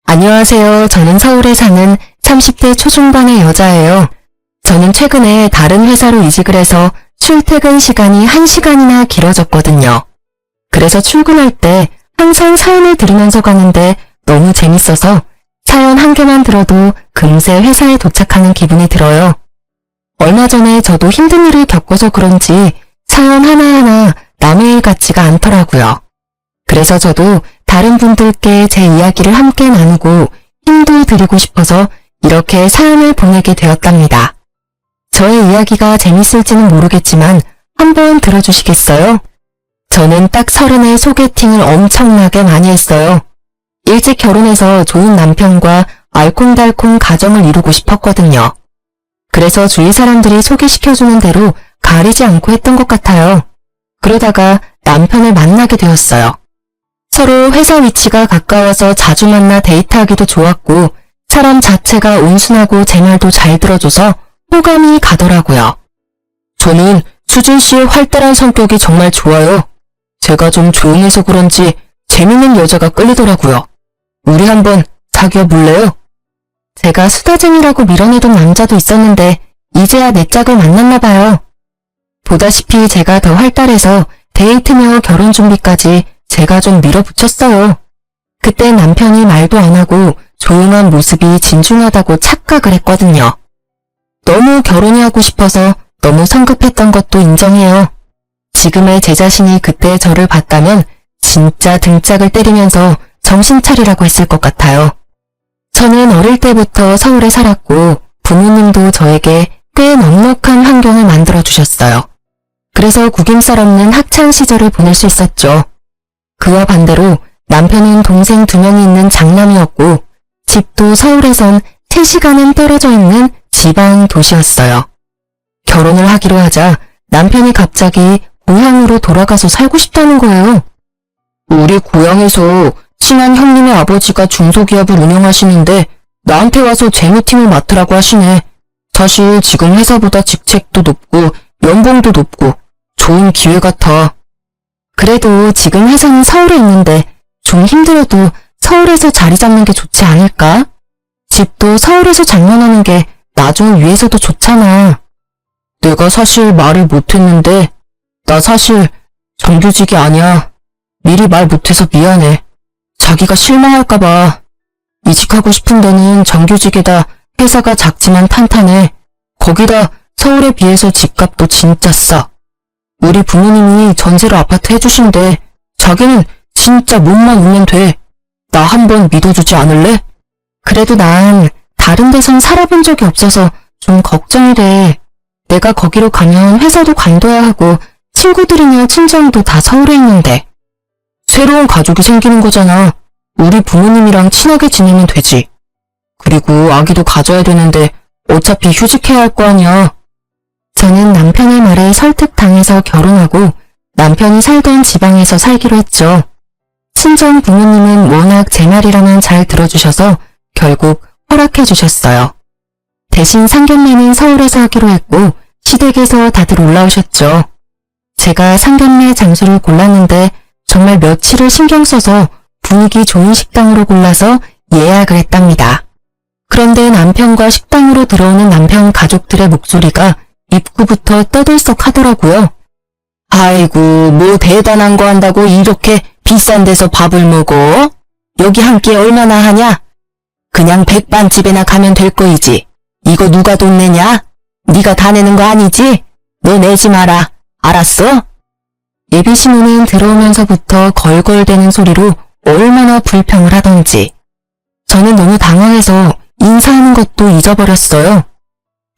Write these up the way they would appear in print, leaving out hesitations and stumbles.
안녕하세요. 저는 서울에 사는 30대 초중반의 여자예요. 저는 최근에 다른 회사로 이직을 해서 출퇴근 시간이 1시간이나 길어졌거든요. 그래서 출근할 때 항상 사연을 들으면서 가는데 너무 재밌어서 사연 한 개만 들어도 금세 회사에 도착하는 기분이 들어요. 얼마 전에 저도 힘든 일을 겪어서 그런지 사연 하나하나 남의 일 같지가 않더라고요. 그래서 저도 다른 분들께 제 이야기를 함께 나누고 힘도 드리고 싶어서 이렇게 사연을 보내게 되었답니다. 저의 이야기가 재밌을지는 모르겠지만 한번 들어주시겠어요? 저는 딱 30에 소개팅을 엄청나게 많이 했어요. 일찍 결혼해서 좋은 남편과 알콩달콩 가정을 이루고 싶었거든요. 그래서 주위 사람들이 소개시켜주는 대로 가리지 않고 했던 것 같아요. 그러다가 남편을 만나게 되었어요. 서로 회사 위치가 가까워서 자주 만나 데이트하기도 좋았고 사람 자체가 온순하고 제 말도 잘 들어줘서 호감이 가더라고요. 저는 수진 씨의 활달한 성격이 정말 좋아요. 제가 좀 조용해서 그런지 재밌는 여자가 끌리더라고요. 우리 한번 사귀어 볼래요? 제가 수다쟁이라고 밀어내던 남자도 있었는데 이제야 내 짝을 만났나 봐요. 보다시피 제가 더 활달해서 데이트며 결혼 준비까지 제가 좀 밀어붙였어요. 그때 남편이 말도 안 하고 조용한 모습이 진중하다고 착각을 했거든요. 너무 결혼이 하고 싶어서 너무 성급했던 것도 인정해요. 지금의 제 자신이 그때 저를 봤다면 진짜 등짝을 때리면서 정신 차리라고 했을 것 같아요. 저는 어릴 때부터 서울에 살았고 부모님도 저에게 꽤 넉넉한 환경을 만들어주셨어요. 그래서 구김살 없는 학창 시절을 보낼 수 있었죠. 그와 반대로 남편은 동생 2명이 있는 장남이었고 집도 서울에선 3시간은 떨어져 있는 지방 도시였어요. 결혼을 하기로 하자 남편이 갑자기 고향으로 돌아가서 살고 싶다는 거예요. 우리 고향에서 친한 형님의 아버지가 중소기업을 운영하시는데 나한테 와서 재무팀을 맡으라고 하시네. 사실 지금 회사보다 직책도 높고 연봉도 높고 좋은 기회 같아. 그래도 지금 회사는 서울에 있는데 좀 힘들어도 서울에서 자리 잡는 게 좋지 않을까? 집도 서울에서 장만하는 게 나중을 위해서도 좋잖아. 내가 사실 말을 못했는데 나 사실 정규직이 아니야. 미리 말 못해서 미안해. 자기가 실망할까봐. 이직하고 싶은 데는 정규직에다 회사가 작지만 탄탄해. 거기다 서울에 비해서 집값도 진짜 싸. 우리 부모님이 전세로 아파트 해주신대. 자기는 진짜 몸만 오면 돼. 나 한번 믿어주지 않을래? 그래도 난 다른 데선 살아본 적이 없어서 좀 걱정이 돼. 내가 거기로 가면 회사도 관둬야 하고 친구들이나 친정도 다 서울에 있는데. 새로운 가족이 생기는 거잖아. 우리 부모님이랑 친하게 지내면 되지. 그리고 아기도 가져야 되는데 어차피 휴직해야 할 거 아니야. 저는 남편의 말에 설득당해서 결혼하고 남편이 살던 지방에서 살기로 했죠. 친정 부모님은 워낙 제 말이라면 잘 들어주셔서 결국 허락해 주셨어요. 대신 상견례는 서울에서 하기로 했고 시댁에서 다들 올라오셨죠. 제가 상견례 장소를 골랐는데 정말 며칠을 신경 써서 분위기 좋은 식당으로 골라서 예약을 했답니다. 그런데 남편과 식당으로 들어오는 남편 가족들의 목소리가 입구부터 떠들썩 하더라고요. 아이고, 뭐 대단한 거 한다고 이렇게 비싼 데서 밥을 먹어? 여기 한 끼에 얼마나 하냐? 그냥 백반집에나 가면 될 거이지. 이거 누가 돈 내냐? 네가 다 내는 거 아니지? 너 내지 마라. 알았어? 예비신우는 들어오면서부터 걸걸대는 소리로 얼마나 불평을 하던지. 저는 너무 당황해서 인사하는 것도 잊어버렸어요.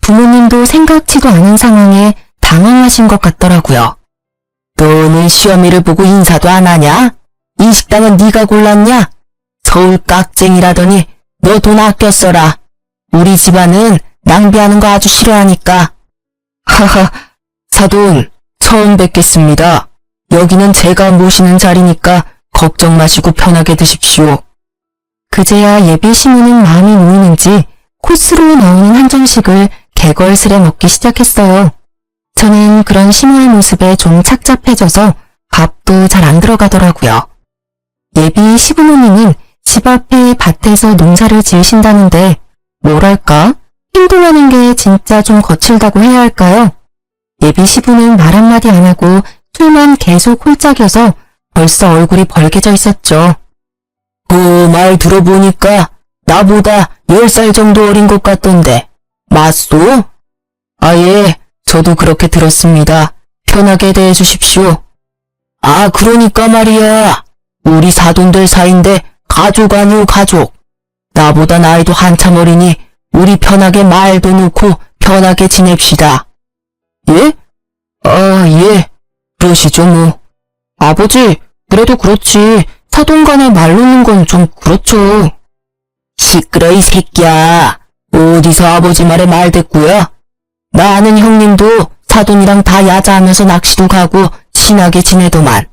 부모님도 생각지도 않은 상황에 당황하신 것 같더라고요. 너는 시어미를 보고 인사도 안 하냐? 이 식당은 네가 골랐냐? 서울 깍쟁이라더니 너 돈 아껴 써라. 우리 집안은 낭비하는 거 아주 싫어하니까. 하하, 사돈 처음 뵙겠습니다. 여기는 제가 모시는 자리니까 걱정 마시고 편하게 드십시오. 그제야 예비 신우는 마음이 놓이는지 코스로 나오는 한정식을 개걸스레 먹기 시작했어요. 저는 그런 신우의 모습에 좀 착잡해져서 밥도 잘 안 들어가더라고요. 예비 시부모님은 집 앞에 밭에서 농사를 지으신다는데 뭐랄까? 행동하는 게 진짜 좀 거칠다고 해야 할까요? 예비 시부는 말 한마디 안 하고 술만 계속 홀짝여서 벌써 얼굴이 벌개져 있었죠. 말 들어보니까 나보다 10살 정도 어린 것 같던데 맞소? 예, 저도 그렇게 들었습니다. 편하게 대해 주십시오. 그러니까 말이야. 우리 사돈들 사이인데 가족 아니오 가족. 나보다 나이도 한참 어리니 우리 편하게 말도 놓고 편하게 지냅시다. 예? 예. 그러시죠 뭐. 아버지, 그래도 그렇지. 사돈 간에 말 놓는 건 좀 그렇죠. 시끄러 이 새끼야. 어디서 아버지 말에 말 됐구야? 나 아는 형님도 사돈이랑 다 야자하면서 낚시도 가고 친하게 지내더만.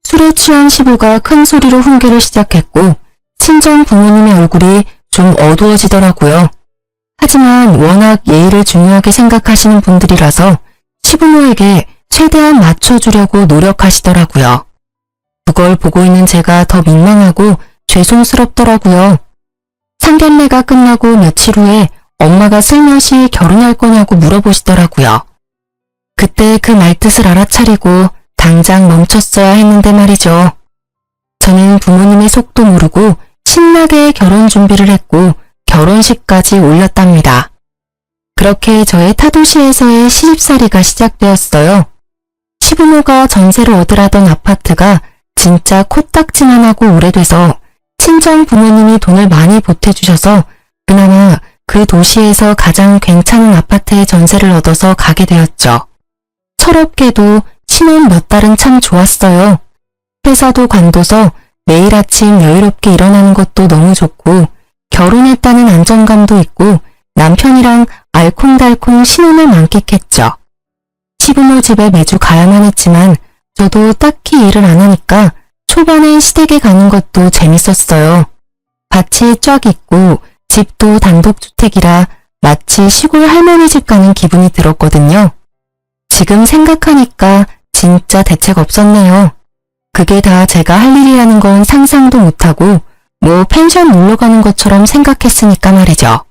술에 취한 시부가 큰 소리로 훈계를 시작했고 친정 부모님의 얼굴이 좀 어두워지더라고요. 하지만 워낙 예의를 중요하게 생각하시는 분들이라서 시부모에게 최대한 맞춰주려고 노력하시더라고요. 그걸 보고 있는 제가 더 민망하고 죄송스럽더라고요. 상견례가 끝나고 며칠 후에 엄마가 슬며시 결혼할 거냐고 물어보시더라고요. 그때 그 말뜻을 알아차리고 당장 멈췄어야 했는데 말이죠. 저는 부모님의 속도 모르고 신나게 결혼 준비를 했고 결혼식까지 올렸답니다. 그렇게 저의 타도시에서의 시집살이가 시작되었어요. 시부모가 전세를 얻으라던 아파트가 진짜 코딱지만 하고 오래돼서 친정 부모님이 돈을 많이 보태주셔서 그나마 그 도시에서 가장 괜찮은 아파트에 전세를 얻어서 가게 되었죠. 철없게도 신혼 몇 달은 참 좋았어요. 회사도 관둬서 매일 아침 여유롭게 일어나는 것도 너무 좋고 결혼했다는 안정감도 있고 남편이랑 알콩달콩 신혼을 만끽했죠. 시부모 집에 매주 가야만 했지만 저도 딱히 일을 안 하니까 초반에 시댁에 가는 것도 재밌었어요. 밭이 쫙 있고 집도 단독주택이라 마치 시골 할머니 집 가는 기분이 들었거든요. 지금 생각하니까 진짜 대책 없었네요. 그게 다 제가 할 일이라는 건 상상도 못하고 뭐 펜션 놀러 가는 것처럼 생각했으니까 말이죠.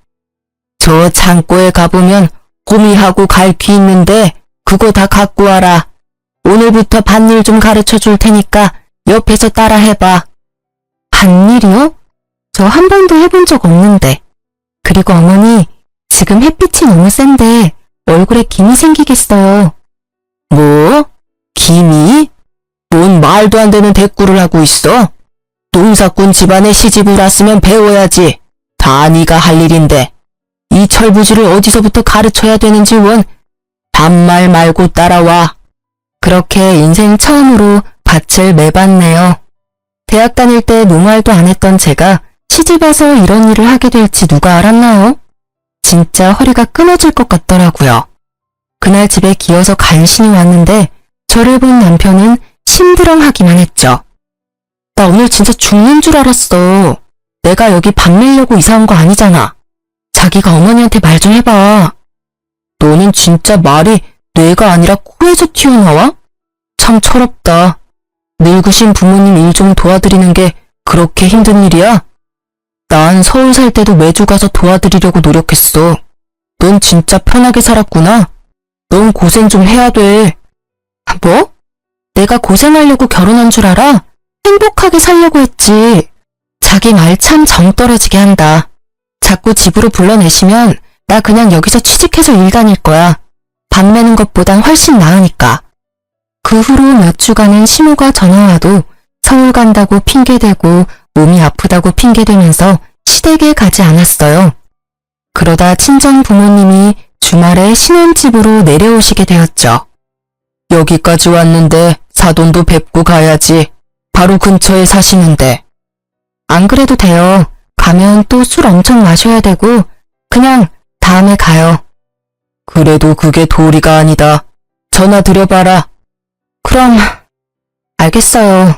저 창고에 가보면 호미하고 갈퀴 있는데 그거 다 갖고 와라. 오늘부터 밭일 좀 가르쳐 줄 테니까 옆에서 따라 해봐. 밭일이요? 저 한 번도 해본 적 없는데. 그리고 어머니, 지금 햇빛이 너무 센데 얼굴에 김이 생기겠어요. 뭐? 김이? 뭔 말도 안 되는 대꾸를 하고 있어? 농사꾼 집안에 시집을 왔으면 배워야지. 다 네가 할 일인데. 이 철부지를 어디서부터 가르쳐야 되는지 원 반말 말고 따라와. 그렇게 인생 처음으로 밭을 매봤네요. 대학 다닐 때 농활도 안 했던 제가 시집와서 이런 일을 하게 될지 누가 알았나요? 진짜 허리가 끊어질 것 같더라고요. 그날 집에 기어서 간신히 왔는데 저를 본 남편은 심드렁하기만 했죠. 나 오늘 진짜 죽는 줄 알았어. 내가 여기 밥 매려고 이사 온 거 아니잖아. 자기가 어머니한테 말 좀 해봐. 너는 진짜 말이 뇌가 아니라 코에서 튀어나와? 참 철없다. 늙으신 부모님 일 좀 도와드리는 게 그렇게 힘든 일이야? 난 서울 살 때도 매주 가서 도와드리려고 노력했어. 넌 진짜 편하게 살았구나. 넌 고생 좀 해야 돼. 뭐? 내가 고생하려고 결혼한 줄 알아? 행복하게 살려고 했지. 자기 말 참 정 떨어지게 한다. 자꾸 집으로 불러내시면 나 그냥 여기서 취직해서 일 다닐 거야. 밥 매는 것보단 훨씬 나으니까. 그 후로 몇 주간은 시모가 전화와도 서울 간다고 핑계대고 몸이 아프다고 핑계대면서 시댁에 가지 않았어요. 그러다 친정 부모님이 주말에 신혼집으로 내려오시게 되었죠. 여기까지 왔는데 사돈도 뵙고 가야지. 바로 근처에 사시는데. 안 그래도 돼요. 가면 또 술 엄청 마셔야 되고 그냥 다음에 가요. 그래도 그게 도리가 아니다. 전화 드려봐라. 그럼 알겠어요.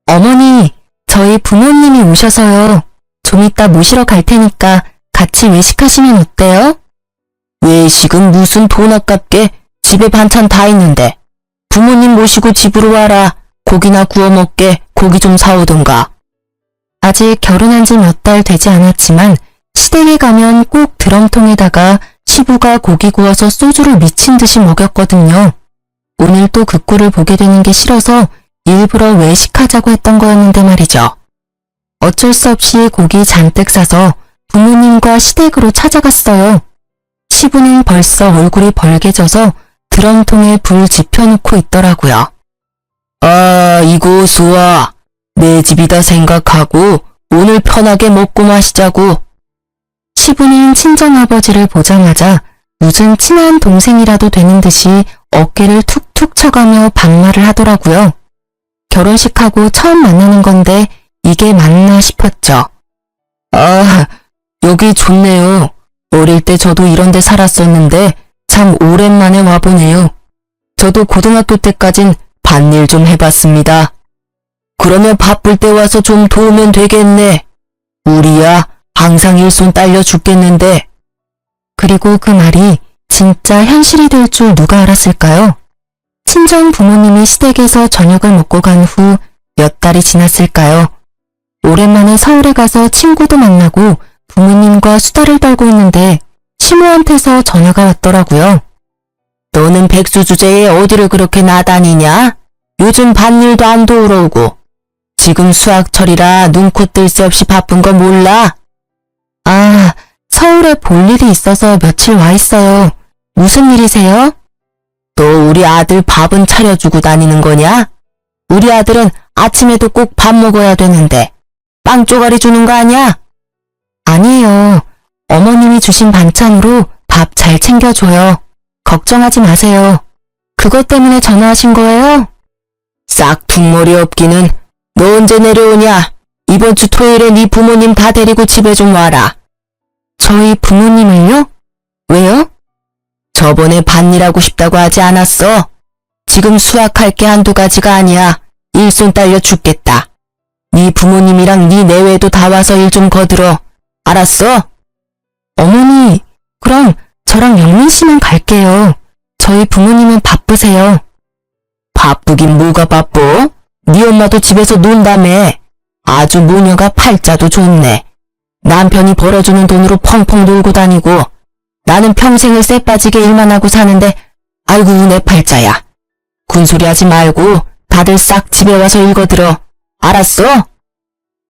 어머니, 저희 부모님이 오셔서요. 좀 이따 모시러 갈 테니까 같이 외식하시면 어때요? 외식은 무슨 돈 아깝게 집에 반찬 다 있는데. 부모님 모시고 집으로 와라. 고기나 구워 먹게 고기 좀 사오던가. 아직 결혼한 지 몇 달 되지 않았지만 시댁에 가면 꼭 드럼통에다가 시부가 고기 구워서 소주를 미친 듯이 먹였거든요. 오늘 또 그 꼴을 보게 되는 게 싫어서 일부러 외식하자고 했던 거였는데 말이죠. 어쩔 수 없이 고기 잔뜩 사서 부모님과 시댁으로 찾아갔어요. 시부는 벌써 얼굴이 벌개져서 드럼통에 불 지펴놓고 있더라고요. 아, 이거 좋아. 내 집이다 생각하고 오늘 편하게 먹고 마시자고. 시부는 친정아버지를 보자마자 무슨 친한 동생이라도 되는 듯이 어깨를 툭툭 쳐가며 반말을 하더라고요. 결혼식하고 처음 만나는 건데 이게 맞나 싶었죠. 아, 여기 좋네요. 어릴 때 저도 이런 데 살았었는데 참 오랜만에 와보네요. 저도 고등학교 때까진 밭일 좀 해봤습니다. 그러면 바쁠 때 와서 좀 도우면 되겠네. 우리야 항상 일손 딸려 죽겠는데. 그리고 그 말이 진짜 현실이 될 줄 누가 알았을까요? 친정 부모님이 시댁에서 저녁을 먹고 간 후 몇 달이 지났을까요? 오랜만에 서울에 가서 친구도 만나고 부모님과 수다를 떨고 있는데 시모한테서 전화가 왔더라고요. 너는 백수 주제에 어디를 그렇게 나다니냐? 요즘 밭일도 안 도우러 오고. 지금 수학철이라 눈코 뜰 새 없이 바쁜 거 몰라? 아, 서울에 볼 일이 있어서 며칠 와 있어요. 무슨 일이세요? 너 우리 아들 밥은 차려주고 다니는 거냐? 우리 아들은 아침에도 꼭 밥 먹어야 되는데 빵 쪼가리 주는 거 아니야? 아니에요. 어머님이 주신 반찬으로 밥 잘 챙겨줘요. 걱정하지 마세요. 그것 때문에 전화하신 거예요? 싹퉁머리 없기는. 너 언제 내려오냐? 이번 주 토요일에 네 부모님 다 데리고 집에 좀 와라. 저희 부모님을요? 왜요? 저번에 밭일하고 싶다고 하지 않았어? 지금 수확할 게 한두 가지가 아니야. 일손 딸려 죽겠다. 네 부모님이랑 네 내외도 다 와서 일 좀 거들어. 알았어? 어머니, 그럼 저랑 영민 씨만 갈게요. 저희 부모님은 바쁘세요. 바쁘긴 뭐가 바빠? 네 엄마도 집에서 논다며. 아주 모녀가 팔자도 좋네. 남편이 벌어주는 돈으로 펑펑 놀고 다니고 나는 평생을 쎄 빠지게 일만 하고 사는데 아이고 내 팔자야. 군소리 하지 말고 다들 싹 집에 와서 읽어들어. 알았어?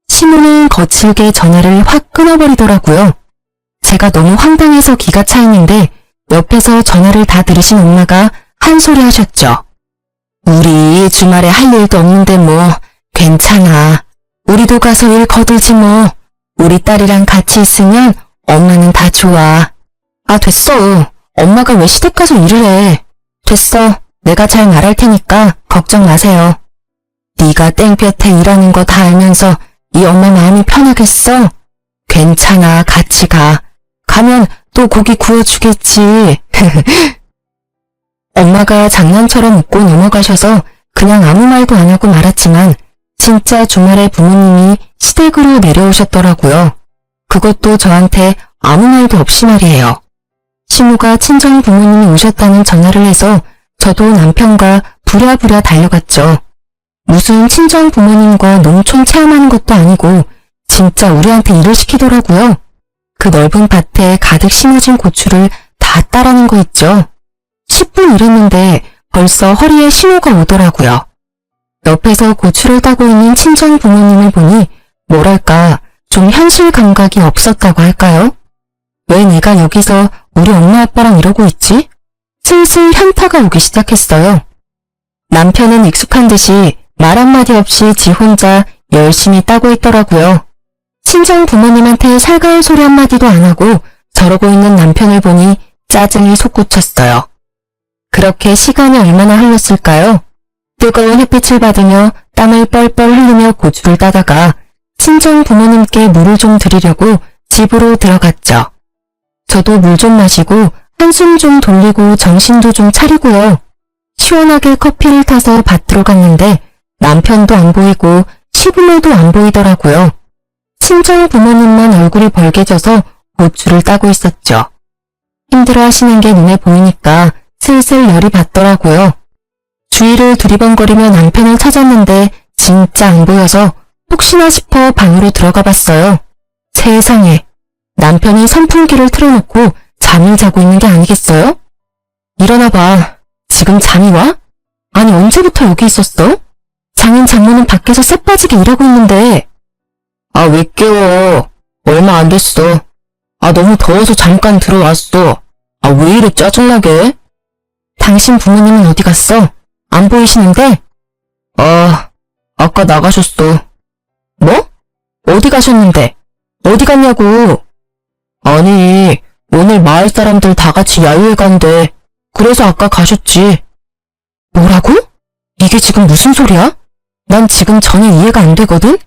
시모는 거칠게 전화를 확 끊어버리더라고요. 제가 너무 황당해서 기가 차있는데 옆에서 전화를 다 들으신 엄마가 한 소리 하셨죠. 우리 주말에 할 일도 없는데 뭐 괜찮아. 우리도 가서 일 거들지 뭐. 우리 딸이랑 같이 있으면 엄마는 다 좋아. 아 됐어. 엄마가 왜 시댁 가서 일을 해. 됐어. 내가 잘 말할 테니까 걱정 마세요. 네가 땡볕에 일하는 거 다 알면서 이 엄마 마음이 편하겠어? 괜찮아. 같이 가. 가면 또 고기 구워주겠지. 엄마가 장난처럼 웃고 넘어가셔서 그냥 아무 말도 안 하고 말았지만 진짜 주말에 부모님이 시댁으로 내려오셨더라고요. 그것도 저한테 아무 말도 없이 말이에요. 시모가 친정 부모님이 오셨다는 전화를 해서 저도 남편과 부랴부랴 달려갔죠. 무슨 친정 부모님과 농촌 체험하는 것도 아니고 진짜 우리한테 일을 시키더라고요. 그 넓은 밭에 가득 심어진 고추를 다 따라는 거 있죠. 10분 일했는데 벌써 허리에 신호가 오더라고요. 옆에서 고추를 따고 있는 친정 부모님을 보니 뭐랄까 좀 현실 감각이 없었다고 할까요? 왜 내가 여기서 우리 엄마 아빠랑 이러고 있지? 슬슬 현타가 오기 시작했어요. 남편은 익숙한 듯이 말 한마디 없이 지 혼자 열심히 따고 있더라고요. 친정 부모님한테 살가운 소리 한마디도 안 하고 저러고 있는 남편을 보니 짜증이 솟구쳤어요. 그렇게 시간이 얼마나 흘렀을까요? 뜨거운 햇빛을 받으며 땀을 뻘뻘 흘리며 고추를 따다가 친정 부모님께 물을 좀 드리려고 집으로 들어갔죠. 저도 물 좀 마시고 한숨 좀 돌리고 정신도 좀 차리고요. 시원하게 커피를 타서 밭으로 갔는데 남편도 안 보이고 시부모도 안 보이더라고요. 친정 부모님만 얼굴이 벌개져서 고추를 따고 있었죠. 힘들어 하시는 게 눈에 보이니까 슬슬 열이 받더라고요. 주위를 두리번거리며 남편을 찾았는데 진짜 안 보여서 혹시나 싶어 방으로 들어가 봤어요. 세상에, 남편이 선풍기를 틀어놓고 잠을 자고 있는 게 아니겠어요? 일어나봐. 지금 잠이 와? 아니 언제부터 여기 있었어? 장인 장모는 밖에서 쎄 빠지게 일하고 있는데. 아, 왜 깨워? 얼마 안 됐어. 아, 너무 더워서 잠깐 들어왔어. 아, 왜 이래 짜증나게? 당신 부모님은 어디 갔어? 안 보이시는데? 아, 아까 나가셨어. 뭐? 어디 가셨는데? 어디 갔냐고? 아니, 오늘 마을 사람들 다 같이 야유회 간대. 그래서 아까 가셨지. 뭐라고? 이게 지금 무슨 소리야? 난 지금 전혀 이해가 안 되거든?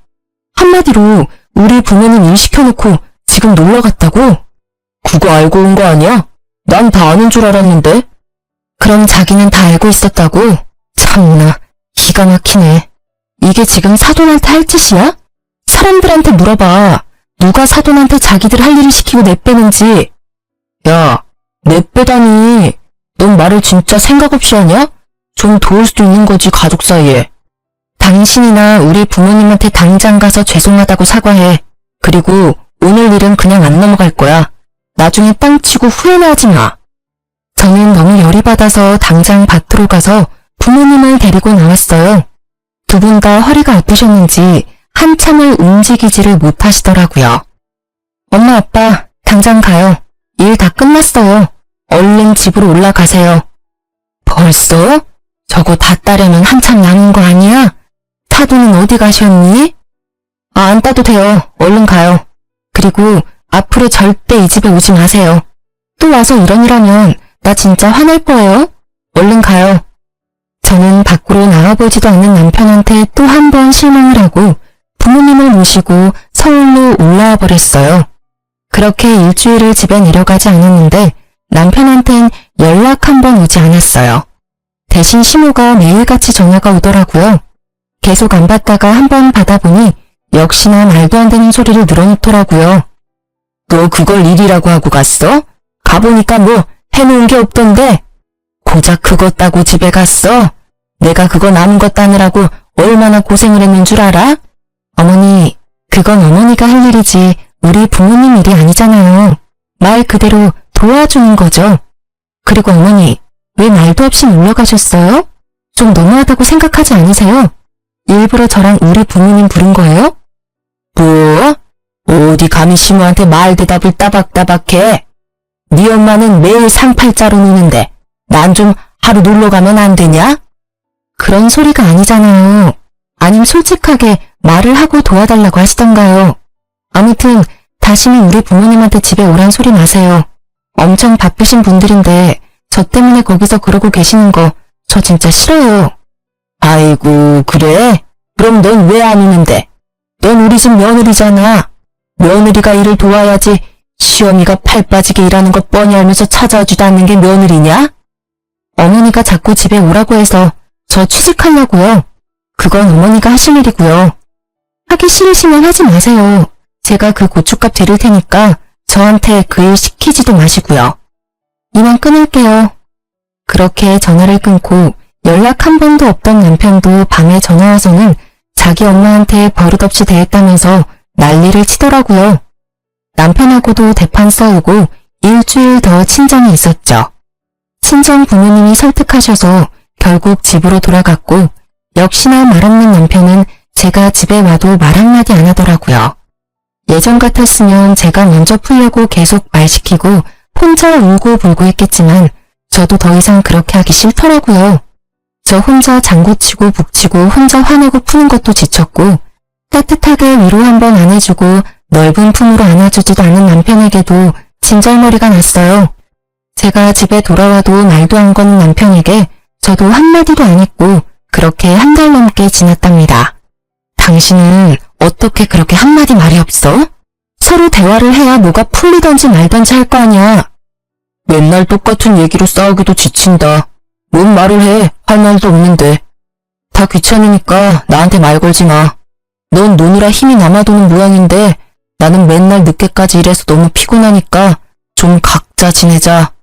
한마디로 우리 부모님 일 시켜놓고 지금 놀러 갔다고? 그거 알고 온 거 아니야? 난 다 아는 줄 알았는데. 그럼 자기는 다 알고 있었다고? 참나, 기가 막히네. 이게 지금 사돈한테 할 짓이야? 사람들한테 물어봐. 누가 사돈한테 자기들 할 일을 시키고 내빼는지. 야, 내빼다니. 넌 말을 진짜 생각 없이 하냐? 좀 도울 수도 있는 거지, 가족 사이에. 당신이나 우리 부모님한테 당장 가서 죄송하다고 사과해. 그리고 오늘 일은 그냥 안 넘어갈 거야. 나중에 땅치고 후회나 하지 마. 저는 너무 열이 받아서 당장 밭으로 가서 부모님을 데리고 나왔어요. 두 분 다 허리가 아프셨는지 한참을 움직이지를 못하시더라고요. 엄마, 아빠, 당장 가요. 일 다 끝났어요. 얼른 집으로 올라가세요. 벌써? 저거 다 따려면 한참 남은 거 아니야? 사돈은 어디 가셨니? 아, 안 따도 돼요. 얼른 가요. 그리고 앞으로 절대 이 집에 오지 마세요. 또 와서 이런 일하면 나 진짜 화낼 거예요. 얼른 가요. 저는 밖으로 나와보지도 않는 남편한테 또 한 번 실망을 하고 부모님을 모시고 서울로 올라와 버렸어요. 그렇게 일주일을 집에 내려가지 않았는데 남편한텐 연락 한 번 오지 않았어요. 대신 시모가 매일같이 전화가 오더라고요. 계속 안 받다가 한 번 받아보니 역시나 말도 안 되는 소리를 늘어놓더라고요. 너 그걸 일이라고 하고 갔어? 가보니까 뭐 해놓은 게 없던데? 고작 그거 따고 집에 갔어? 내가 그거 남은 거 따느라고 얼마나 고생을 했는 줄 알아? 어머니, 그건 어머니가 할 일이지 우리 부모님 일이 아니잖아요. 말 그대로 도와주는 거죠. 그리고 어머니, 왜 말도 없이 놀러 가셨어요? 좀 너무하다고 생각하지 않으세요? 일부러 저랑 우리 부모님 부른 거예요? 뭐? 어디 감히 시모한테 말 대답을 따박따박해? 네 엄마는 매일 상팔자로 노는데 난 좀 하루 놀러 가면 안 되냐? 그런 소리가 아니잖아요. 아님 솔직하게 말을 하고 도와달라고 하시던가요. 아무튼 다시는 우리 부모님한테 집에 오란 소리 마세요. 엄청 바쁘신 분들인데 저 때문에 거기서 그러고 계시는 거 저 진짜 싫어요. 아이고, 그래? 그럼 넌 왜 안 오는데? 넌 우리 집 며느리잖아. 며느리가 일을 도와야지 시어미가 팔 빠지게 일하는 것 뻔히 알면서 찾아오지도 않는 게 며느리냐? 어머니가 자꾸 집에 오라고 해서 저 취직하려고요. 그건 어머니가 하실 일이고요. 하기 싫으시면 하지 마세요. 제가 그 고춧값 드릴 테니까 저한테 그 일 시키지도 마시고요. 이만 끊을게요. 그렇게 전화를 끊고 연락 한 번도 없던 남편도 밤에 전화와서는 자기 엄마한테 버릇없이 대했다면서 난리를 치더라고요. 남편하고도 대판 싸우고 일주일 더 친정에 있었죠. 친정 부모님이 설득하셔서 결국 집으로 돌아갔고 역시나 말 없는 남편은 제가 집에 와도 말 한마디 안 하더라고요. 예전 같았으면 제가 먼저 풀려고 계속 말 시키고 혼자 울고 불고 했겠지만 저도 더 이상 그렇게 하기 싫더라고요. 저 혼자 장구치고 북치고 혼자 화내고 푸는 것도 지쳤고 따뜻하게 위로 한번 안 해주고 넓은 품으로 안아주지도 않은 남편에게도 진절머리가 났어요. 제가 집에 돌아와도 말도 안 거는 남편에게 저도 한마디도 안 했고 그렇게 한 달 넘게 지났답니다. 당신은 어떻게 그렇게 한마디 말이 없어? 서로 대화를 해야 뭐가 풀리던지 말던지 할 거 아니야. 맨날 똑같은 얘기로 싸우기도 지친다. 뭔 말을 해? 할 말도 없는데. 다 귀찮으니까 나한테 말 걸지 마. 넌 노느라 힘이 남아도는 모양인데 나는 맨날 늦게까지 일해서 너무 피곤하니까 좀 각자 지내자.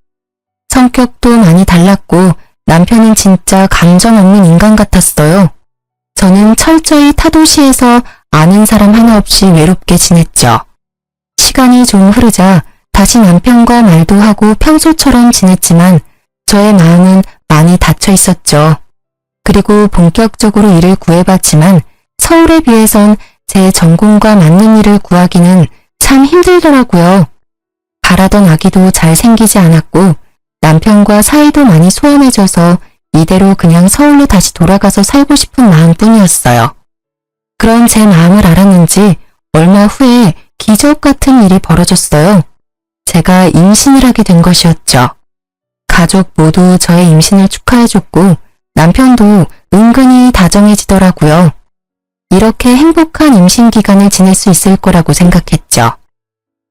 성격도 많이 달랐고 남편은 진짜 감정 없는 인간 같았어요. 저는 철저히 타도시에서 아는 사람 하나 없이 외롭게 지냈죠. 시간이 좀 흐르자 다시 남편과 말도 하고 평소처럼 지냈지만 저의 마음은 많이 닫혀 있었죠. 그리고 본격적으로 일을 구해봤지만 서울에 비해선 제 전공과 맞는 일을 구하기는 참 힘들더라고요. 바라던 아기도 잘 생기지 않았고 남편과 사이도 많이 소원해져서 이대로 그냥 서울로 다시 돌아가서 살고 싶은 마음뿐이었어요. 그런 제 마음을 알았는지 얼마 후에 기적 같은 일이 벌어졌어요. 제가 임신을 하게 된 것이었죠. 가족 모두 저의 임신을 축하해줬고 남편도 은근히 다정해지더라고요. 이렇게 행복한 임신 기간을 지낼 수 있을 거라고 생각했죠.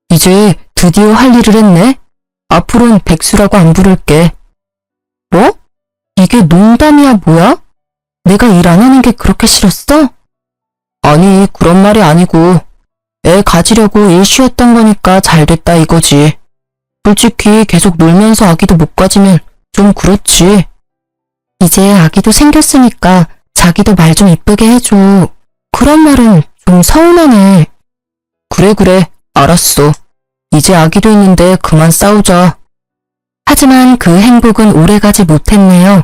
이제 드디어 할 일을 했네. 앞으로는 백수라고 안 부를게. 뭐? 이게 농담이야 뭐야? 내가 일 안 하는 게 그렇게 싫었어? 아니, 그런 말이 아니고 애 가지려고 일 쉬었던 거니까 잘 됐다 이거지. 솔직히 계속 놀면서 아기도 못 가지면 좀 그렇지. 이제 아기도 생겼으니까 자기도 말 좀 이쁘게 해줘. 그런 말은 좀 서운하네. 그래, 알았어. 이제 아기도 있는데 그만 싸우자. 하지만 그 행복은 오래가지 못했네요.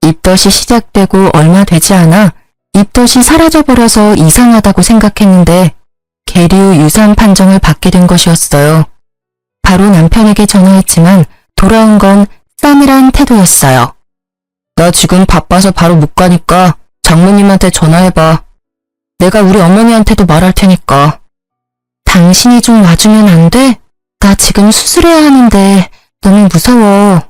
입덧이 시작되고 얼마 되지 않아 입덧이 사라져버려서 이상하다고 생각했는데 계류 유산 판정을 받게 된 것이었어요. 바로 남편에게 전화했지만 돌아온 건 싸늘한 태도였어요. 나 지금 바빠서 바로 못 가니까 장모님한테 전화해봐. 내가 우리 어머니한테도 말할 테니까. 당신이 좀 와주면 안 돼? 나 지금 수술해야 하는데 너무 무서워.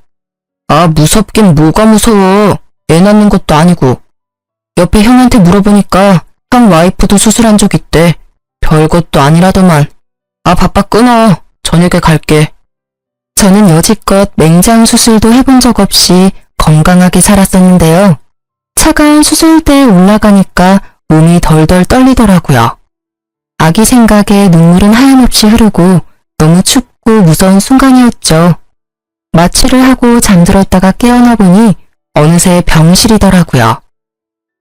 아, 무섭긴 뭐가 무서워. 애 낳는 것도 아니고. 옆에 형한테 물어보니까 형 와이프도 수술한 적 있대. 별것도 아니라더만. 아, 바빠 끊어. 저녁에 갈게. 저는 여지껏 맹장 수술도 해본 적 없이 건강하게 살았었는데요. 차가운 수술대에 올라가니까 몸이 덜덜 떨리더라고요. 아기 생각에 눈물은 하염없이 흐르고 너무 춥고 무서운 순간이었죠. 마취를 하고 잠들었다가 깨어나 보니 어느새 병실이더라고요.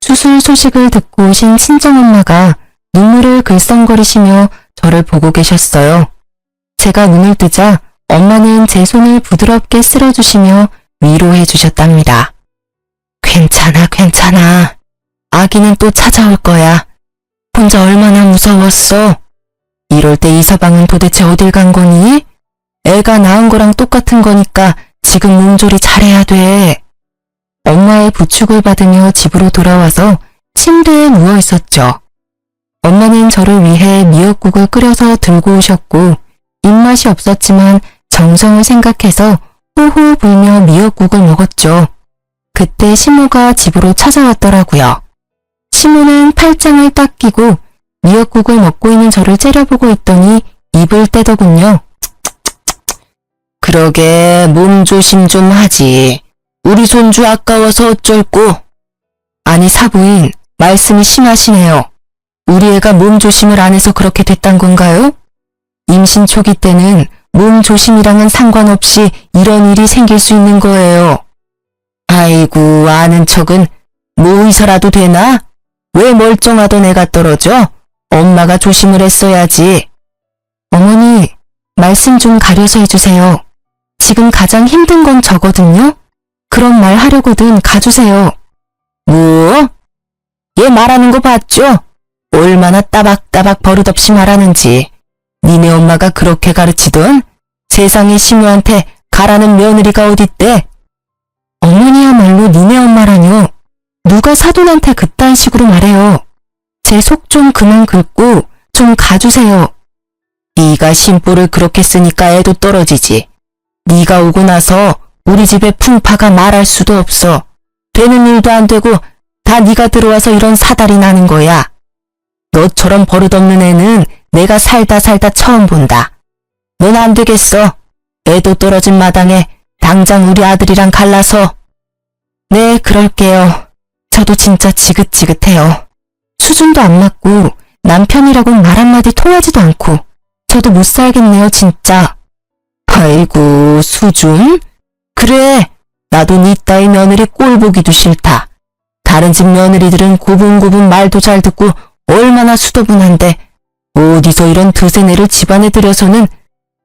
수술 소식을 듣고 오신 친정엄마가 눈물을 글썽거리시며 저를 보고 계셨어요. 제가 눈을 뜨자 엄마는 제 손을 부드럽게 쓸어주시며 위로해 주셨답니다. 괜찮아. 아기는 또 찾아올 거야. 혼자 얼마나 무서웠어. 이럴 때 이 서방은 도대체 어딜 간 거니? 애가 낳은 거랑 똑같은 거니까 지금 몸조리 잘해야 돼. 엄마의 부축을 받으며 집으로 돌아와서 침대에 누워 있었죠. 엄마는 저를 위해 미역국을 끓여서 들고 오셨고 입맛이 없었지만 정성을 생각해서 호호 불며 미역국을 먹었죠. 그때 시모가 집으로 찾아왔더라고요. 시모는 팔짱을 딱 끼고 미역국을 먹고 있는 저를 째려보고 있더니 입을 떼더군요. 그러게 몸 조심 좀 하지. 우리 손주 아까워서 어쩔꼬. 아니 사부인, 말씀이 심하시네요. 우리 애가 몸 조심을 안 해서 그렇게 됐단 건가요? 임신 초기 때는 몸 조심이랑은 상관없이 이런 일이 생길 수 있는 거예요. 아이고, 아는 척은 뭐 의사라도 되나? 왜 멀쩡하던 애가 떨어져? 엄마가 조심을 했어야지. 어머니, 말씀 좀 가려서 해주세요. 지금 가장 힘든 건 저거든요? 그런 말 하려거든 가주세요. 뭐? 얘 말하는 거 봤죠? 얼마나 따박따박 버릇없이 말하는지. 니네 엄마가 그렇게 가르치던? 세상에 시모한테 가라는 며느리가 어딨대? 어머니야말로 니네 엄마라뇨. 누가 사돈한테 그딴 식으로 말해요. 제 속 좀 그만 긁고 좀 가주세요. 네가 심보를 그렇게 쓰니까 애도 떨어지지. 네가 오고 나서 우리 집에 풍파가 말할 수도 없어. 되는 일도 안 되고 다 네가 들어와서 이런 사달이 나는 거야. 너처럼 버릇없는 애는 내가 살다 처음 본다. 넌 안 되겠어. 애도 떨어진 마당에 당장 우리 아들이랑 갈라서. 네, 그럴게요. 저도 진짜 지긋지긋해요. 수준도 안 맞고 남편이라고 말 한마디 통하지도 않고 저도 못 살겠네요, 진짜. 아이고, 수준? 그래, 나도 네 따위 며느리 꼴 보기도 싫다. 다른 집 며느리들은 고분고분 말도 잘 듣고 얼마나 수더분한데 어디서 이런 드세네를 집안에 들여서는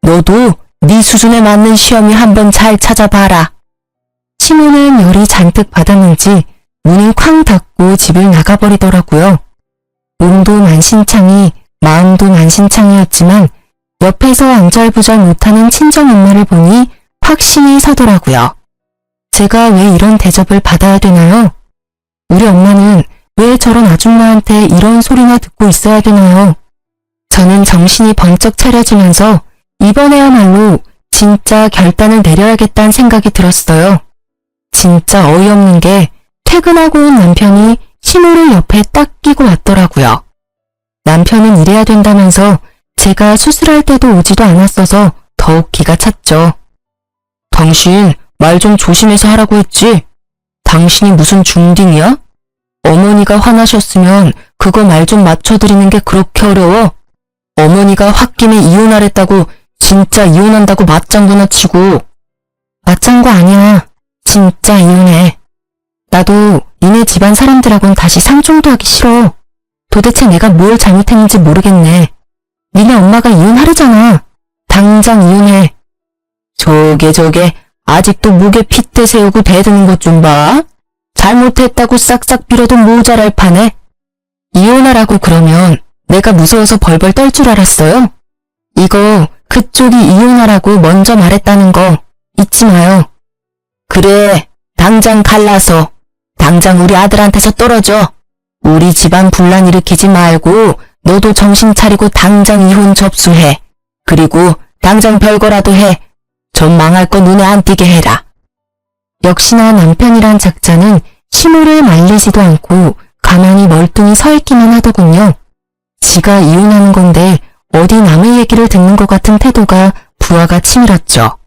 너도 네 수준에 맞는 시험이 한번 잘 찾아봐라. 시모는 열이 잔뜩 받았는지 문을 쾅 닫고 집을 나가버리더라고요. 몸도 만신창이 마음도 만신창이었지만 옆에서 안절부절 못하는 친정엄마를 보니 확신이 서더라고요. 제가 왜 이런 대접을 받아야 되나요? 우리 엄마는 왜 저런 아줌마한테 이런 소리나 듣고 있어야 되나요? 저는 정신이 번쩍 차려지면서 이번에야말로 진짜 결단을 내려야겠다는 생각이 들었어요. 진짜 어이없는 게 퇴근하고 온 남편이 시모를 옆에 딱 끼고 왔더라고요. 남편은 일해야 된다면서 제가 수술할 때도 오지도 않았어서 더욱 기가 찼죠. 당신 말 좀 조심해서 하라고 했지? 당신이 무슨 중딩이야? 어머니가 화나셨으면 그거 말 좀 맞춰드리는 게 그렇게 어려워? 어머니가 홧김에 이혼하랬다고 진짜 이혼한다고 맞장구나 치고. 맞장구 아니야. 진짜 이혼해. 나도 니네 집안 사람들하고는 다시 상종도 하기 싫어. 도대체 내가 뭘 잘못했는지 모르겠네. 니네 엄마가 이혼하려잖아. 당장 이혼해. 저게 아직도 목에 핏대 세우고 대드는 것 좀 봐. 잘못했다고 싹싹 빌어도 모자랄 판에. 이혼하라고 그러면 내가 무서워서 벌벌 떨 줄 알았어요? 이거 그쪽이 이혼하라고 먼저 말했다는 거 잊지 마요. 그래, 당장 갈라서. 당장 우리 아들한테서 떨어져. 우리 집안 분란 일으키지 말고 너도 정신 차리고 당장 이혼 접수해. 그리고 당장 별거라도 해. 전 망할 거 눈에 안 띄게 해라. 역시나 남편이란 작자는 시모를 말리지도 않고 가만히 멀뚱히 서 있기만 하더군요. 지가 이혼하는 건데 어디 남의 얘기를 듣는 것 같은 태도가 부하가 치밀었죠.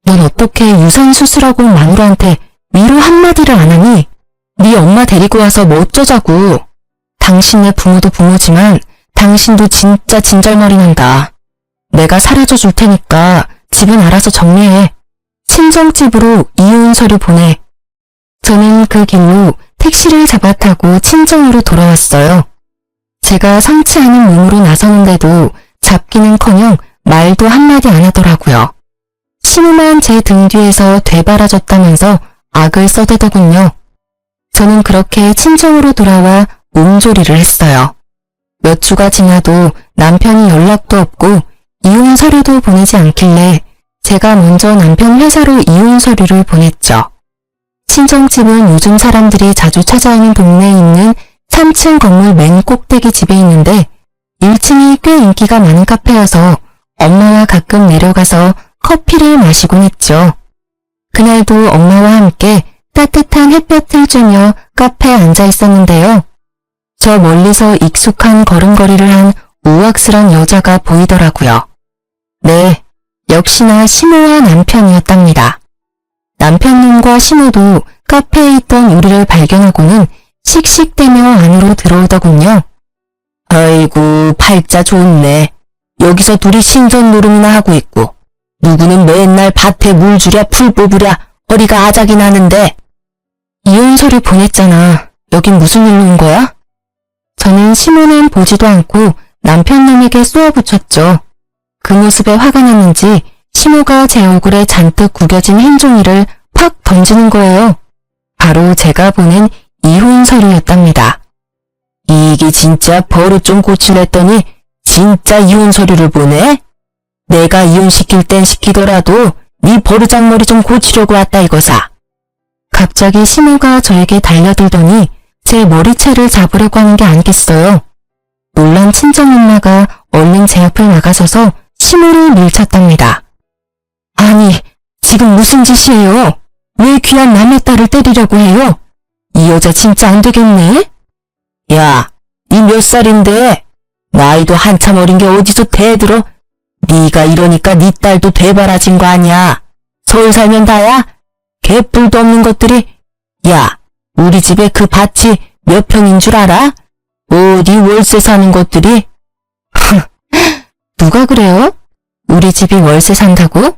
넌 어떻게 유산수술하고 온 마누라한테 위로 한마디를 안 하니? 네 엄마 데리고 와서 뭐 어쩌자고. 당신네 부모도 부모지만 당신도 진짜 진절머리 난다. 내가 사라져 줄 테니까 집은 알아서 정리해. 친정집으로 이혼 서류 보내. 저는 그 길로 택시를 잡아 타고 친정으로 돌아왔어요. 제가 성치 않은 몸으로 나서는데도 잡기는커녕 말도 한마디 안 하더라고요. 시모만 제 등 뒤에서 되바라졌다면서 악을 써대더군요. 저는 그렇게 친정으로 돌아와 몸조리를 했어요. 몇 주가 지나도 남편이 연락도 없고 이혼 서류도 보내지 않길래 제가 먼저 남편 회사로 이혼 서류를 보냈죠. 친정집은 요즘 사람들이 자주 찾아오는 동네에 있는 3층 건물 맨 꼭대기 집에 있는데 1층이 꽤 인기가 많은 카페여서 엄마와 가끔 내려가서 커피를 마시곤 했죠. 그날도 엄마와 함께 따뜻한 햇볕을 쬐며 카페에 앉아 있었는데요. 저 멀리서 익숙한 걸음걸이를 한 우악스런 여자가 보이더라고요. 네, 역시나 시모와 남편이었답니다. 남편님과 시모도 카페에 있던 우리를 발견하고는 씩씩대며 안으로 들어오더군요. 아이고, 팔자 좋네. 여기서 둘이 신전 노름이나 하고 있고 누구는 맨날 밭에 물 주랴 풀 뽑으랴 허리가 아작이 나는데. 이혼 서류 보냈잖아. 여긴 무슨 일로 온 거야? 저는 시모는 보지도 않고 남편님에게 쏘아붙였죠. 그 모습에 화가 났는지 시모가 제 얼굴에 잔뜩 구겨진 흰 종이를 팍 던지는 거예요. 바로 제가 보낸 이혼 서류였답니다. 이게 진짜 버릇 좀 고치랬더니 진짜 이혼 서류를 보내? 내가 이혼시킬 땐 시키더라도 네 버르장머리 좀 고치려고 왔다 이거사. 갑자기 시모가 저에게 달려들더니 제 머리채를 잡으려고 하는 게 아니겠어요. 놀란 친정엄마가 얼른 제 앞을 나가서서 시모를 밀쳤답니다. 아니, 지금 무슨 짓이에요? 왜 귀한 남의 딸을 때리려고 해요? 이 여자 진짜 안 되겠네? 야, 니 몇 살인데? 나이도 한참 어린 게 어디서 대들어? 네가 이러니까 네 딸도 되바라진 거 아니야. 서울 살면 다야? 개뿔도 없는 것들이. 야, 우리 집에 그 밭이 몇 평인 줄 알아? 어디 월세 사는 것들이? 누가 그래요? 우리 집이 월세 산다고?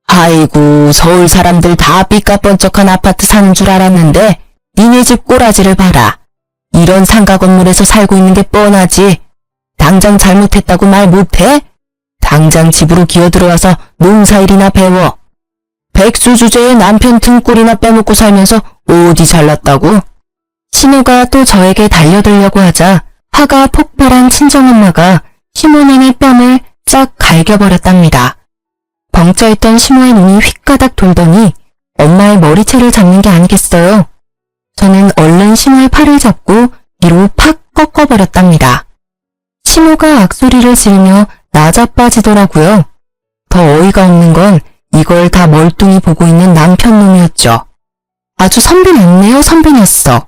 아이고, 서울 사람들 다 삐까뻔쩍한 아파트 사는 줄 알았는데 니네 집 꼬라지를 봐라. 이런 상가 건물에서 살고 있는 게 뻔하지. 당장 잘못했다고 말 못해? 당장 집으로 기어들어와서 농사일이나 배워. 백수 주제에 남편 등골이나 빼먹고 살면서 어디 잘났다고? 신우가 또 저에게 달려들려고 하자 화가 폭발한 친정엄마가 시모님의 뺨을 싹 갈겨버렸답니다. 벙쪄있던 시모의 눈이 휙가닥 돌더니 엄마의 머리채를 잡는 게 아니겠어요. 저는 얼른 시모의 팔을 잡고 뒤로 팍 꺾어버렸답니다. 시모가 악소리를 지르며 나자빠지더라고요. 더 어이가 없는 건 이걸 다 멀뚱히 보고 있는 남편 놈이었죠. 아주 선비났네요, 선비났어.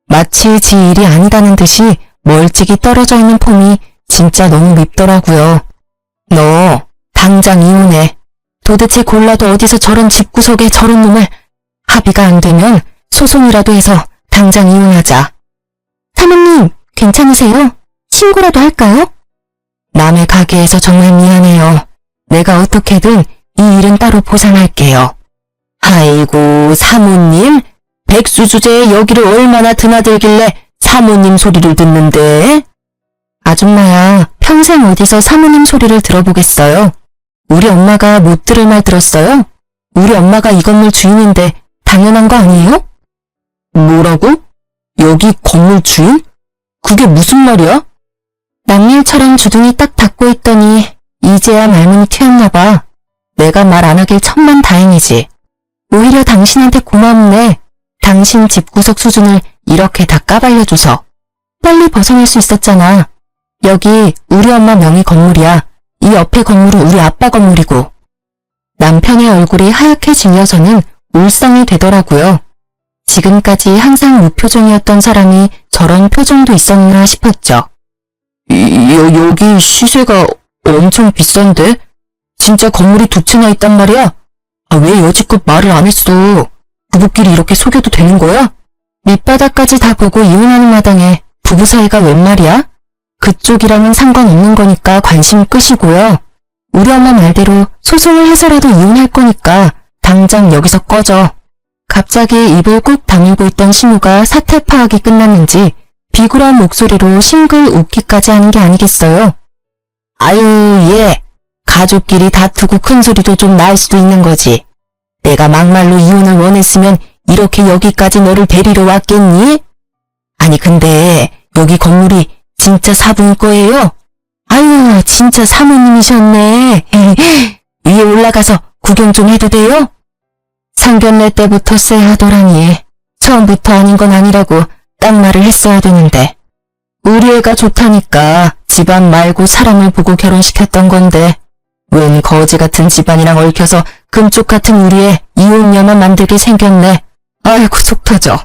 마치 지 일이 아니다는 듯이 멀찍이 떨어져 있는 폼이 진짜 너무 밉더라고요. 너 당장 이혼해. 도대체 골라도 어디서 저런 집구석에 저런 놈을. 합의가 안 되면 소송이라도 해서 당장 이혼하자. 사모님, 괜찮으세요? 신고라도 할까요? 남의 가게에서 정말 미안해요. 내가 어떻게든 이 일은 따로 보상할게요. 아이고, 사모님? 백수 주제에 여기를 얼마나 드나들길래 사모님 소리를 듣는데? 아줌마야, 평생 어디서 사모님 소리를 들어보겠어요? 우리 엄마가 못 들을 말 들었어요? 우리 엄마가 이 건물 주인인데 당연한 거 아니에요? 뭐라고? 여기 건물 주인? 그게 무슨 말이야? 남일처럼 주둥이 딱 닫고 있더니 이제야 말문이 튀었나 봐. 내가 말 안 하길 천만다행이지. 오히려 당신한테 고맙네. 당신 집구석 수준을 이렇게 다 까발려줘서. 빨리 벗어날 수 있었잖아. 여기 우리 엄마 명의 건물이야. 이 옆에 건물은 우리 아빠 건물이고. 남편의 얼굴이 하얗게 질려서는 울상이 되더라고요. 지금까지 항상 무표정이었던 사람이 저런 표정도 있었나 싶었죠. 여기 시세가 엄청 비싼데? 진짜 건물이 두 채나 있단 말이야? 왜 여지껏 말을 안 했어? 부부끼리 이렇게 속여도 되는 거야? 밑바닥까지 다 보고 이혼하는 마당에 부부 사이가 웬 말이야? 그쪽이랑은 상관없는 거니까 관심 끄시고요. 우리 엄마 말대로 소송을 해서라도 이혼할 거니까 당장 여기서 꺼져. 갑자기 입을 꾹 다물고 있던 신우가 사태 파악이 끝났는지 비굴한 목소리로 싱글 웃기까지 하는 게 아니겠어요. 아유, 얘. 가족끼리 다투고 큰 소리도 좀 날 수도 있는 거지. 내가 막말로 이혼을 원했으면 이렇게 여기까지 너를 데리러 왔겠니? 아니 근데 여기 건물이 진짜 사부인 거예요? 아유, 진짜 사모님이셨네. 위에 올라가서 구경 좀 해도 돼요? 상견례 때부터 쎄하더라니. 처음부터 아닌 건 아니라고 딱 말을 했어야 되는데. 우리 애가 좋다니까 집안 말고 사람을 보고 결혼시켰던 건데 웬 거지 같은 집안이랑 얽혀서 금쪽 같은 우리 애 이혼녀만 만들게 생겼네. 아이고 속 터져.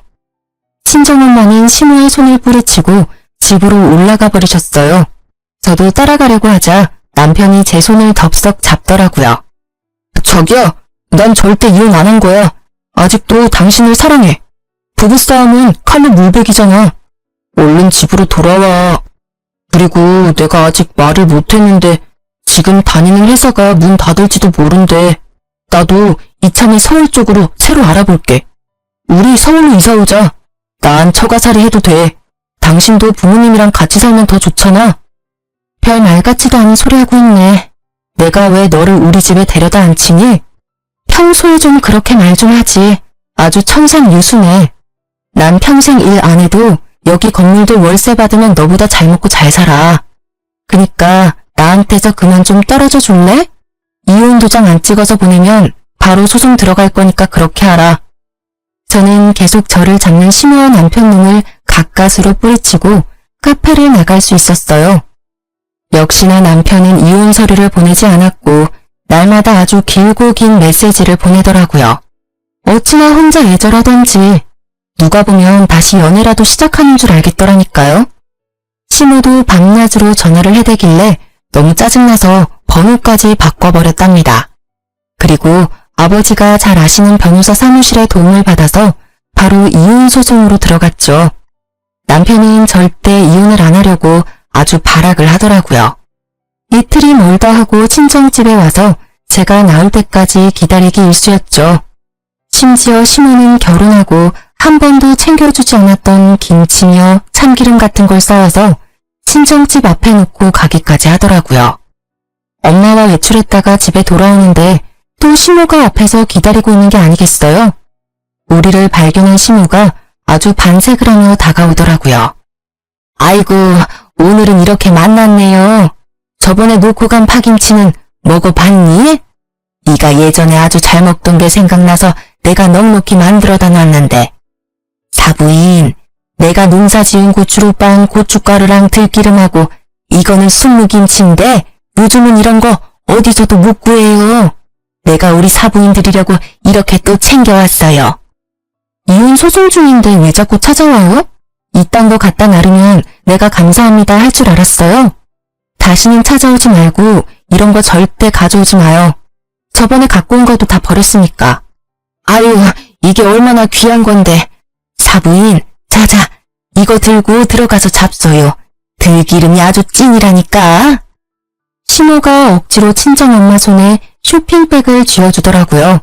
친정엄마는 신우의 손을 뿌리치고 집으로 올라가 버리셨어요. 저도 따라가려고 하자 남편이 제 손을 덥석 잡더라고요. 저기요, 난 절대 이혼 안 한 거야. 아직도 당신을 사랑해. 부부싸움은 칼로 물베기잖아. 얼른 집으로 돌아와. 그리고 내가 아직 말을 못했는데 지금 다니는 회사가 문 닫을지도 모른대. 나도 이참에 서울 쪽으로 새로 알아볼게. 우리 서울로 이사 오자. 난 처가살이 해도 돼. 당신도 부모님이랑 같이 살면 더 좋잖아. 별 말 같지도 않은 소리 하고 있네. 내가 왜 너를 우리 집에 데려다 앉히니? 평소에 좀 그렇게 말 좀 하지. 아주 청산유수네. 난 평생 일 안 해도 여기 건물들 월세 받으면 너보다 잘 먹고 잘 살아. 그니까 나한테서 그만 좀 떨어져 줄래? 이혼 도장 안 찍어서 보내면 바로 소송 들어갈 거니까 그렇게 하라. 저는 계속 저를 잡는 심오한 남편 놈을 가까스로 뿌리치고 카페를 나갈 수 있었어요. 역시나 남편은 이혼 서류를 보내지 않았고 날마다 아주 길고 긴 메시지를 보내더라고요. 어찌나 혼자 애절하던지 누가 보면 다시 연애라도 시작하는 줄 알겠더라니까요. 시모도 밤낮으로 전화를 해대길래 너무 짜증나서 번호까지 바꿔버렸답니다. 그리고 아버지가 잘 아시는 변호사 사무실의 도움을 받아서 바로 이혼 소송으로 들어갔죠. 남편은 절대 이혼을 안 하려고 아주 발악을 하더라고요. 이틀이 멀다 하고 친정집에 와서 제가 나올 때까지 기다리기 일쑤였죠. 심지어 시모는 결혼하고 한 번도 챙겨주지 않았던 김치며 참기름 같은 걸 싸와서 친정집 앞에 놓고 가기까지 하더라고요. 엄마와 외출했다가 집에 돌아오는데 또 시모가 앞에서 기다리고 있는 게 아니겠어요? 우리를 발견한 시모가 아주 반색을 하며 다가오더라고요. 아이고, 오늘은 이렇게 만났네요. 저번에 놓고 간 파김치는 먹어봤니? 네가 예전에 아주 잘 먹던 게 생각나서 내가 넉넉히 만들어다 놨는데. 사부인, 내가 농사지은 고추로빵 고춧가루랑 들기름하고 이거는 순무김치인데 요즘은 이런 거 어디서도 못 구해요. 내가 우리 사부인 드리려고 이렇게 또 챙겨왔어요. 이혼 소송 중인데 왜 자꾸 찾아와요? 이딴 거 갖다 놔르면 내가 감사합니다 할 줄 알았어요. 다시는 찾아오지 말고 이런 거 절대 가져오지 마요. 저번에 갖고 온 것도 다 버렸으니까. 아유, 이게 얼마나 귀한 건데. 사부인, 자자, 이거 들고 들어가서 잡숴요. 들기름이 아주 찐이라니까. 시모가 억지로 친정엄마 손에 쇼핑백을 쥐어주더라고요.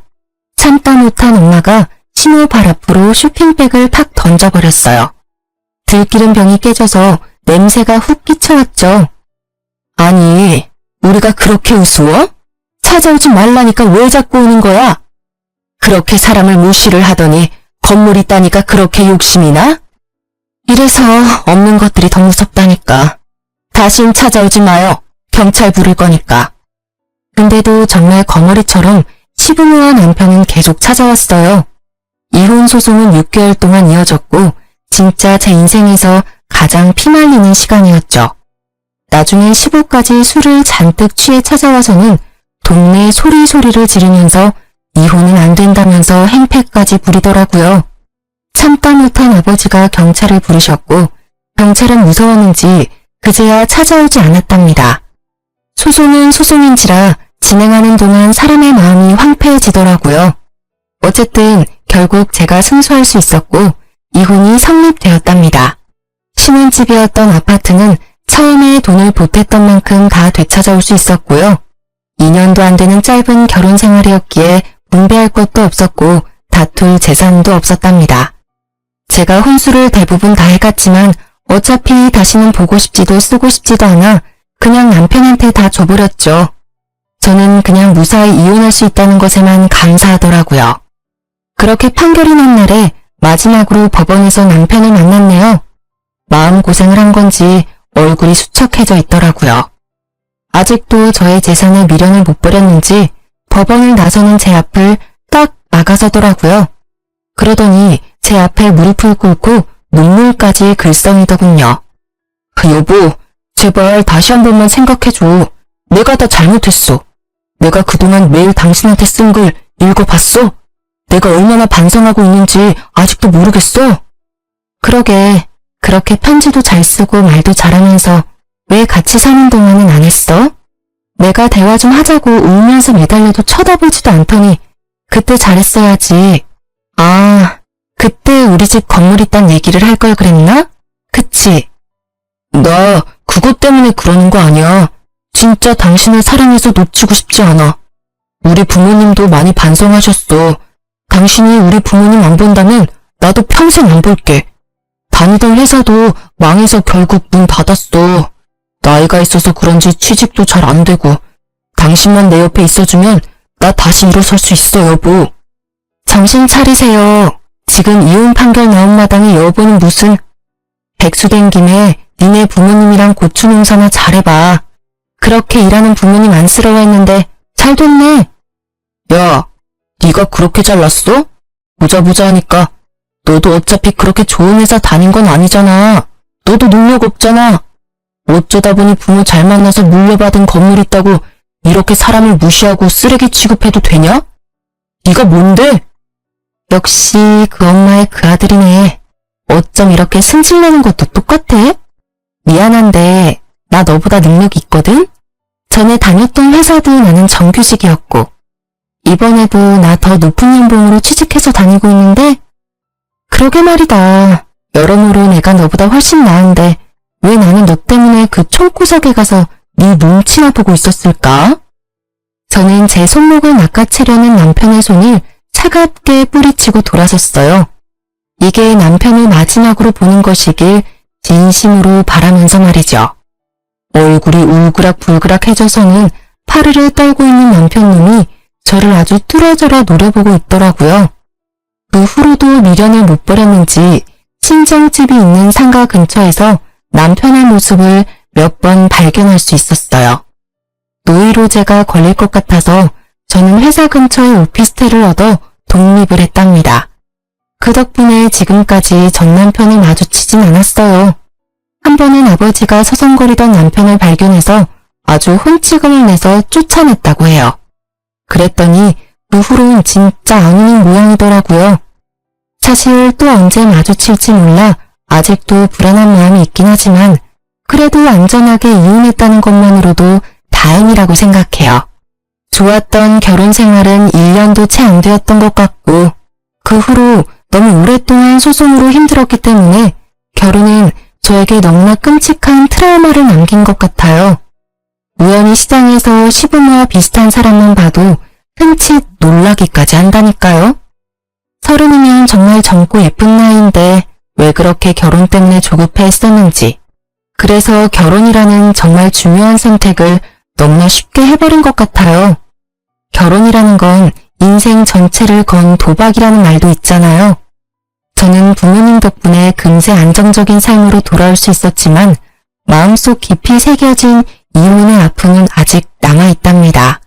참다 못한 엄마가 시모 발 앞으로 쇼핑백을 팍 던져버렸어요. 들기름 병이 깨져서 냄새가 훅 끼쳐왔죠. 아니, 우리가 그렇게 우스워? 찾아오지 말라니까 왜 자꾸 오는 거야? 그렇게 사람을 무시를 하더니 건물 있다니까 그렇게 욕심이 나? 이래서 없는 것들이 더 무섭다니까. 다신 찾아오지 마요. 경찰 부를 거니까. 근데도 정말 거머리처럼 시부모와 남편은 계속 찾아왔어요. 이혼 소송은 6개월 동안 이어졌고 진짜 제 인생에서 가장 피말리는 시간이었죠. 나중엔 시부까지 술을 잔뜩 취해 찾아와서는 동네 소리소리를 지르면서 이혼은 안 된다면서 행패까지 부리더라고요. 참다 못한 아버지가 경찰을 부르셨고 경찰은 무서웠는지 그제야 찾아오지 않았답니다. 소송은 소송인지라 진행하는 동안 사람의 마음이 황폐해지더라고요. 어쨌든 결국 제가 승소할 수 있었고 이혼이 성립되었답니다. 신혼집이었던 아파트는 처음에 돈을 보탰던 만큼 다 되찾아올 수 있었고요. 2년도 안 되는 짧은 결혼 생활이었기에 분배할 것도 없었고 다툴 재산도 없었답니다. 제가 혼수를 대부분 다 해갔지만 어차피 다시는 보고 싶지도 쓰고 싶지도 않아 그냥 남편한테 다 줘버렸죠. 저는 그냥 무사히 이혼할 수 있다는 것에만 감사하더라고요. 그렇게 판결이 난 날에 마지막으로 법원에서 남편을 만났네요. 마음고생을 한 건지 얼굴이 수척해져 있더라고요. 아직도 저의 재산에 미련을 못 버렸는지 법원을 나서는 제 앞을 딱 막아서더라고요. 그러더니 제 앞에 무릎을 꿇고 눈물까지 글썽이더군요. 여보, 제발 다시 한 번만 생각해줘. 내가 다 잘못했어. 내가 그동안 매일 당신한테 쓴 글 읽어봤어? 내가 얼마나 반성하고 있는지 아직도 모르겠어? 그러게, 그렇게 편지도 잘 쓰고 말도 잘하면서 왜 같이 사는 동안은 안 했어? 내가 대화 좀 하자고 울면서 매달려도 쳐다보지도 않더니 그때 잘했어야지. 아, 그때 우리 집 건물 있단 얘기를 할 걸 그랬나? 그치? 나 그것 때문에 그러는 거 아니야. 진짜 당신을 사랑해서 놓치고 싶지 않아. 우리 부모님도 많이 반성하셨어. 당신이 우리 부모님 안 본다면 나도 평생 안 볼게. 다니던 회사도 망해서 결국 문 닫았어. 나이가 있어서 그런지 취직도 잘 안 되고 당신만 내 옆에 있어주면 나 다시 일어설 수 있어, 여보. 정신 차리세요. 지금 이혼 판결 나온 마당에 여보는 무슨... 백수된 김에 니네 부모님이랑 고추 농사나 잘해봐. 그렇게 일하는 부모님 안쓰러워했는데 잘 됐네. 야, 네가 그렇게 잘났어? 보자 하니까 너도 어차피 그렇게 좋은 회사 다닌 건 아니잖아. 너도 능력 없잖아. 어쩌다 보니 부모 잘 만나서 물려받은 건물 있다고 이렇게 사람을 무시하고 쓰레기 취급해도 되냐? 네가 뭔데? 역시 그 엄마의 그 아들이네. 어쩜 이렇게 승질내는 것도 똑같아? 미안한데 나 너보다 능력 있거든? 전에 다녔던 회사도 나는 정규직이었고 이번에도 나 더 높은 연봉으로 취직해서 다니고 있는데 그러게 말이다. 여러모로 내가 너보다 훨씬 나은데 왜 나는 너 때문에 그 총구석에 가서 네 눈치나 보고 있었을까? 저는 제 손목을 낚아채려는 남편의 손을 차갑게 뿌리치고 돌아섰어요. 이게 남편을 마지막으로 보는 것이길 진심으로 바라면서 말이죠. 얼굴이 울그락불그락해져서는 파르르 떨고 있는 남편놈이 저를 아주 뚫어져라 노려보고 있더라고요. 그 후로도 미련을 못 버렸는지 친정집이 있는 상가 근처에서 남편의 모습을 몇 번 발견할 수 있었어요. 노이로제가 걸릴 것 같아서 저는 회사 근처에 오피스텔을 얻어 독립을 했답니다. 그 덕분에 지금까지 전 남편을 마주치진 않았어요. 한 번은 아버지가 서성거리던 남편을 발견해서 아주 혼찌금을 내서 쫓아냈다고 해요. 그랬더니 그 후로는 진짜 악인인 모양이더라고요. 사실 또 언제 마주칠지 몰라 아직도 불안한 마음이 있긴 하지만 그래도 안전하게 이혼했다는 것만으로도 다행이라고 생각해요. 좋았던 결혼 생활은 1년도 채 안 되었던 것 같고 그 후로 너무 오랫동안 소송으로 힘들었기 때문에 결혼은 저에게 너무나 끔찍한 트라우마를 남긴 것 같아요. 우연히 시장에서 시부모와 비슷한 사람만 봐도 흠칫 놀라기까지 한다니까요. 30이면 정말 젊고 예쁜 나이인데 왜 그렇게 결혼 때문에 조급해 했었는지. 그래서 결혼이라는 정말 중요한 선택을 너무나 쉽게 해버린 것 같아요. 결혼이라는 건 인생 전체를 건 도박이라는 말도 있잖아요. 저는 부모님 덕분에 금세 안정적인 삶으로 돌아올 수 있었지만 마음속 깊이 새겨진 이혼의 아픔은 아직 남아있답니다.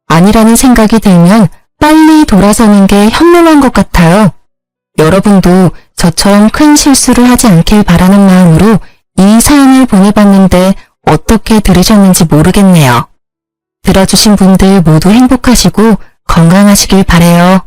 아니라는 생각이 들면 빨리 돌아서는 게 현명한 것 같아요. 여러분도 저처럼 큰 실수를 하지 않길 바라는 마음으로 이 사연을 보내봤는데 어떻게 들으셨는지 모르겠네요. 들어주신 분들 모두 행복하시고 건강하시길 바래요.